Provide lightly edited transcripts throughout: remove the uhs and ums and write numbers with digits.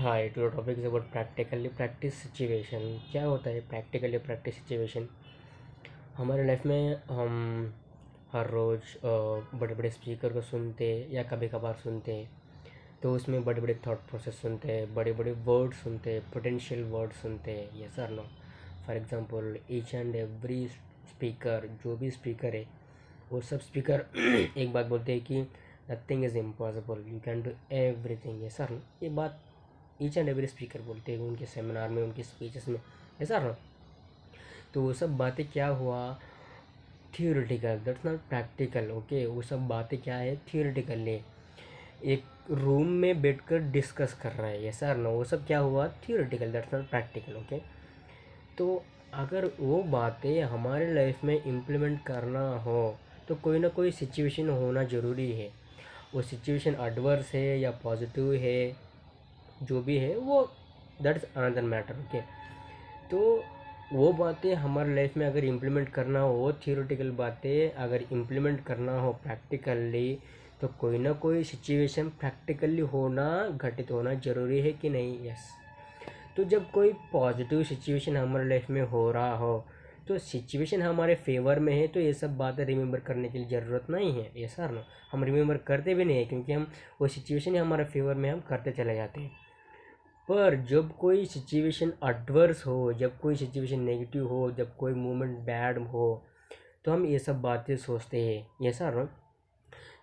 Hi, to topic is about practically practice situation. क्या होता है प्रैक्टिकली प्रैक्टिस सिचुएशन? हमारे लाइफ में हम हर रोज़ बड़े बड़े स्पीकर को सुनते या कभी कभार सुनते, तो उसमें बड़े बड़े थॉट प्रोसेस सुनते हैं, बड़े बड़े वर्ड सुनते हैं, पोटेंशियल वर्ड सुनते हैं। यस और no? For example each and every speaker, जो भी स्पीकर है वो सब स्पीकर एक बात बोलते हैं कि nothing is impossible, you can do everything. Yes और नो? ये बात ईच एंड एवरी स्पीकर बोलते हैं उनके सेमिनार में, उनके स्पीचेस में। ऐसा ना? तो वो सब बातें क्या हुआ, theoretical, that's not practical. Okay, वो सब बातें क्या है, थियोरेटिकल है, एक रूम में बैठकर डिस्कस कर रहा है। ऐसा ना? वो सब क्या हुआ, theoretical, that's not practical. Okay, तो अगर वो बातें हमारे लाइफ में इम्प्लीमेंट करना हो तो कोई ना कोई सिचुएशन होना ज़रूरी है। वो सिचुएशन एडवर्स है या पॉजिटिव है, जो भी है वो, दैट्स अनदर मैटर। ओके, तो वो बातें हमारे लाइफ में अगर इम्प्लीमेंट करना हो, वो थियोरेटिकल बातें अगर इम्प्लीमेंट करना हो प्रैक्टिकली, तो कोई ना कोई सिचुएशन प्रैक्टिकली होना, घटित होना ज़रूरी है कि नहीं? यस। तो जब कोई पॉजिटिव सिचुएशन हमारे लाइफ में हो रहा हो, तो सिचुएशन हमारे फेवर में है, तो ये सब बातें रिमेंबर करने की ज़रूरत नहीं है। ये सर ना, हम रिमेंबर करते भी नहीं है, क्योंकि हम वो सिचुएशन ही हमारे फेवर में हम करते चले जाते हैं। पर जब कोई सिचुएशन एडवर्स हो, जब कोई सिचुएशन नेगेटिव हो, जब कोई मोमेंट बैड हो, तो हम ये सब बातें सोचते हैं। ये सर,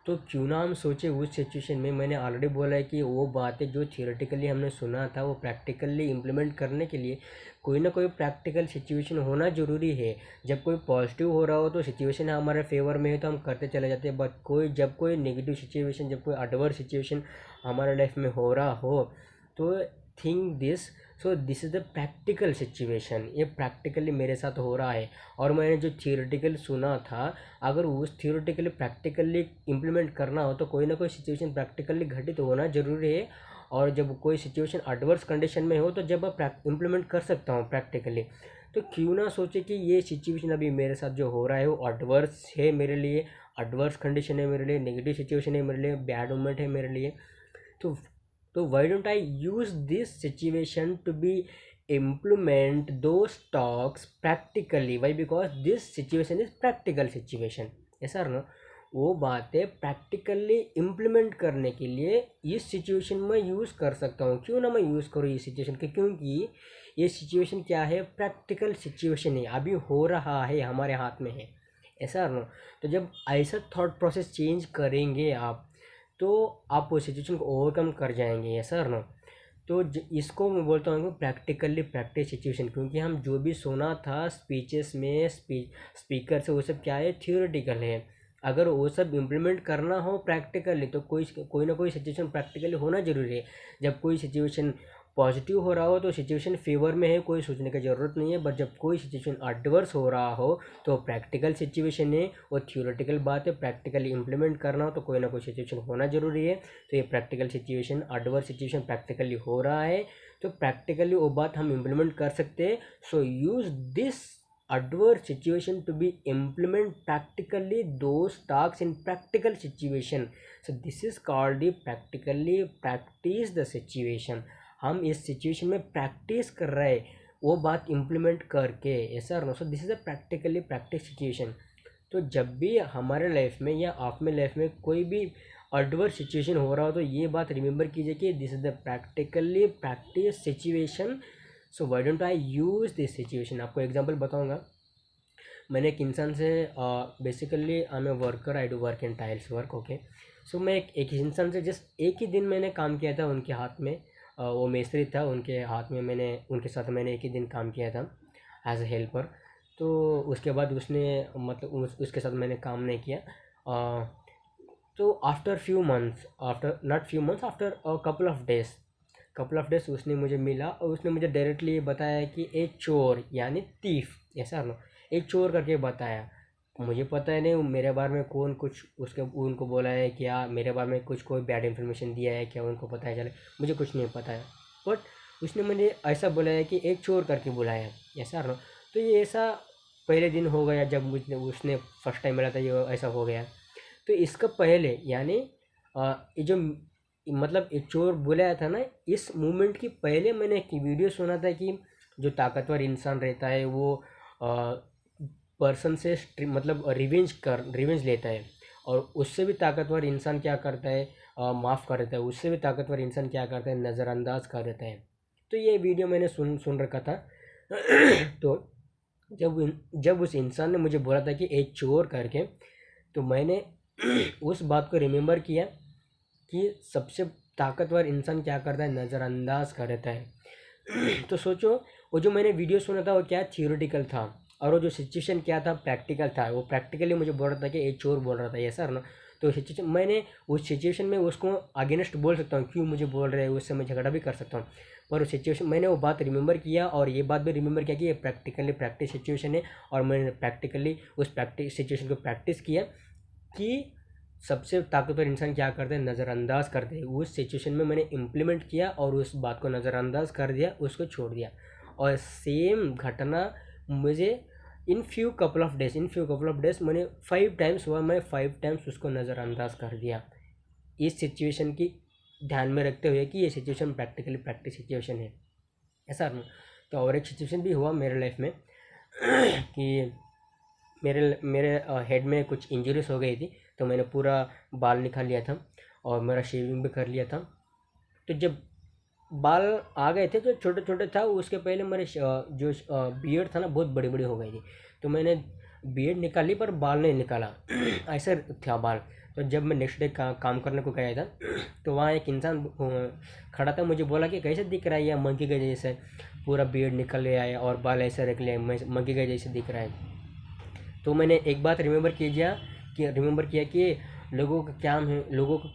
तो क्यों ना हम सोचे उस सिचुएशन में, मैंने ऑलरेडी बोला है कि वो बातें जो थियोरेटिकली हमने सुना था वो प्रैक्टिकली इम्प्लीमेंट करने के लिए कोई ना कोई प्रैक्टिकल सिचुएशन होना ज़रूरी है। जब कोई पॉजिटिव हो रहा हो तो सिचुएशन हमारे फेवर में है तो हम करते चले जाते हैं, बट जब कोई नेगेटिव सिचुएशन, जब कोई एडवर्स सिचुएशन हमारे लाइफ में हो रहा हो, तो think this, so this is the practical situation. ये प्रैक्टिकली मेरे साथ हो रहा है। और मैंने जो थियोरेटिकल सुना था, अगर उस थियोरेटिकली प्रैक्टिकली इम्प्लीमेंट करना हो तो कोई ना कोई सिचुएशन प्रैक्टिकली घटित होना ज़रूरी है। और जब कोई सिचुएशन एडवर्स कंडीशन में हो तो जब मैं इम्प्लीमेंट कर सकता हूँ प्रैक्टिकली, तो क्यों ना सोचे कि ये सिचुएशन अभी मेरे साथ जो हो रहा है वो एडवर्स है मेरे लिए, एडवर्स कंडीशन है मेरे लिए, नेगेटिव सिचुएशन है मेरे लिए, बैड मोमेंट है मेरे लिए। तो why don't I use this situation to be implement those talks practically? Why? Because this situation is practical situation. ऐसा ना? वो बातें प्रैक्टिकली इम्प्लीमेंट करने के लिए इस सिचुएशन में यूज़ कर सकता हूँ। क्यों ना मैं यूज़ करूँ इस सिचुएशन के? क्योंकि ये सिचुएशन क्या है, प्रैक्टिकल सिचुएशन है, अभी हो रहा है, हमारे हाथ में है। ऐसा ना? तो जब ऐसा थॉट प्रोसेस चेंज करेंगे आप, तो आप वो सिचुएशन को ओवरकम कर जाएंगे। यस सर ना? तो इसको मैं बोलता हूँ प्रैक्टिकली प्रैक्टिस सिचुएशन, क्योंकि हम जो भी सुना था स्पीचेस में, स्पीकर से, वो सब क्या है, थियोरेटिकल है। अगर वो सब इम्प्लीमेंट करना हो प्रैक्टिकली तो कोई ना कोई सिचुएशन प्रैक्टिकली होना जरूरी है। जब कोई सिचुएशन पॉजिटिव हो रहा हो तो सिचुएशन फेवर में है, कोई सोचने की ज़रूरत नहीं है। बट जब कोई सिचुएशन एडवर्स हो रहा हो तो प्रैक्टिकल सिचुएशन है, वो थियोरेटिकल बात है, प्रैक्टिकली इम्प्लीमेंट करना हो तो कोई ना कोई सिचुएशन होना ज़रूरी है। तो ये practical situation, adverse situation practically हो रहा है, तो प्रैक्टिकली वो बात हम इम्प्लीमेंट कर सकते हैं। So use this adverse situation to be implement practically those tasks in practical situation. So this is called the practically practice the situation. हम इस सिचुएशन में प्रैक्टिस कर रहे हैं वो बात इम्प्लीमेंट करके। ऐसा no? So this is a practically practice situation. तो जब भी हमारे लाइफ में या आप में लाइफ में कोई भी एडवर्स सिचुएशन हो रहा हो तो ये बात रिमेंबर कीजिए कि this is the practically practice situation. So why don't I use this situation? आपको एग्जांपल बताऊंगा। मैंने एक इंसान से, basically I am a worker, I do work in tiles work. Okay, so मैं एक इंसान से जस्ट एक ही दिन मैंने काम किया था उनके हाथ में। वो मेस्त्री था, उनके हाथ में मैंने, उनके साथ मैंने एक ही दिन काम किया था एज ए हेल्पर। तो उसके बाद उसने, मतलब उसके साथ मैंने काम नहीं किया। तो after few months, after not few months, after couple of days उसने मुझे मिला और उसने मुझे डायरेक्टली बताया कि एक चोर यानी तीफ, ऐसा ना, एक चोर करके बताया। मुझे पता है नहीं मेरे बारे में कौन कुछ उसके उनको बोला है क्या, मेरे बारे में कुछ कोई बैड इन्फॉर्मेशन दिया है क्या, उनको पता है चले, मुझे कुछ नहीं पता है। बट उसने मुझे ऐसा बोला है कि एक चोर करके बुलाया, ऐसा ना। तो ये ऐसा पहले दिन हो गया जब मुझे उसने फर्स्ट टाइम मिला था, ये ऐसा हो गया। तो इसका पहले यानी ये जो मतलब एक चोर बुलाया था ना, इस मूवमेंट की पहले मैंने एक वीडियो सुना था कि जो ताकतवर इंसान रहता है वो पर्सन से मतलब रिवेंज लेता है, और उससे भी ताकतवर इंसान क्या करता है, माफ़ कर देता है, उससे भी ताकतवर इंसान क्या करता है, नज़रअंदाज कर देता है। तो ये वीडियो मैंने सुन सुन रखा था। तो जब उस इंसान ने मुझे बोला था कि एक चोर करके, तो मैंने उस बात को रिमेम्बर किया कि सबसे ताकतवर इंसान क्या करता है, नज़रअंदाज कर देता है। तो सोचो, वो जो मैंने वीडियो सुना था वो क्या थियोरेटिकल था, और वो जो सिचुएशन क्या था, प्रैक्टिकल था। वो प्रैक्टिकली मुझे बोल रहा था कि एक चोर बोल रहा था, ये सर ना। तो सिचुएशन मैंने उस सिचुएशन में उसको अगेंस्ट बोल सकता हूँ, क्यों मुझे बोल रहे हैं, उससे मैं झगड़ा भी कर सकता हूँ। पर उस सिचुएशन मैंने वो बात रिमेंबर किया, और ये बात भी रिमेंबर किया कि ये प्रैक्टिकली प्रैक्टिस सिचुएशन है, और मैंने प्रैक्टिकली उस प्रैक्टिस सिचुएशन को प्रैक्टिस किया कि सबसे ताकतवर इंसान क्या करते हैं, नज़रअंदाज करते हैं। उस सिचुएशन में मैंने इम्प्लीमेंट किया और उस बात को नज़रअंदाज कर दिया, उसको छोड़ दिया। और सेम घटना मुझे in few couple of days मैंने 5 टाइम्स हुआ, मैं 5 टाइम्स उसको नज़रअंदाज कर दिया, इस सिचुएशन की ध्यान में रखते हुए कि ये सिचुएशन प्रैक्टिकली प्रैक्टिस सिचुएशन है, ऐसा ना। तो और एक सिचुएशन भी हुआ मेरे लाइफ में कि मेरे मेरे हेड में कुछ इंजरीज हो गई थी, तो मैंने पूरा बाल निकाल लिया था और मेरा शेविंग भी कर लिया था। तो जब बाल आ गए थे जो छोटे छोटे था, उसके पहले मेरे जो बियर्ड था ना, बहुत बड़ी बड़ी हो गई थी। तो मैंने बियर्ड निकाली पर बाल नहीं निकाला। ऐसा था बाल। तो जब मैं नेक्स्ट डे काम करने को गया था, तो वहाँ एक इंसान खड़ा था, मुझे बोला कि कैसे दिख रहा है यह मंकी के जैसे, पूरा बियर्ड निकल गया है और बाल ऐसे रख लिया, मंकी के जैसे दिख रहा है। तो मैंने एक बात रिमेंबर किया कि लोगों का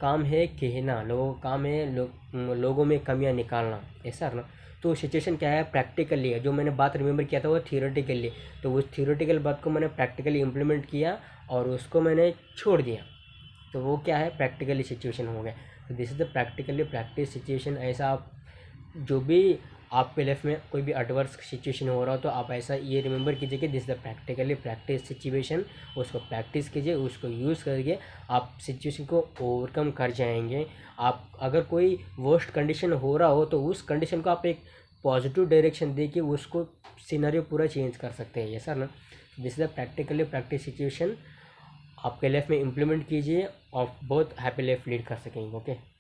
काम है कहना, लोगों का काम है लोगों में कमियां निकालना, ऐसा ना। तो सिचुएशन क्या है, प्रैक्टिकली है। जो मैंने बात रिमेंबर किया था वो थियोरेटिकली, तो उस थियोरेटिकल बात को मैंने प्रैक्टिकली इम्प्लीमेंट किया और उसको मैंने छोड़ दिया। तो वो क्या है, प्रैक्टिकली सिचुएशन हो गया। तो this is the practically practice situation. ऐसा आप जो भी आपके लाइफ में कोई भी एडवर्स सिचुएशन हो रहा हो, तो आप ऐसा ये रिमेंबर कीजिए कि this the practically practice situation. उसको प्रैक्टिस कीजिए, उसको यूज़ करके आप सिचुएशन को ओवरकम कर जाएंगे। आप अगर कोई वर्स्ट कंडीशन हो रहा हो, तो उस कंडीशन को आप एक पॉजिटिव डायरेक्शन दे के उसको सिनेरियो पूरा चेंज कर सकते हैं, ये सर ना। This is the practically practice situation. आपके लाइफ में इम्प्लीमेंट कीजिए और बहुत हैप्पी लाइफ लीड कर सकेंगे। ओके।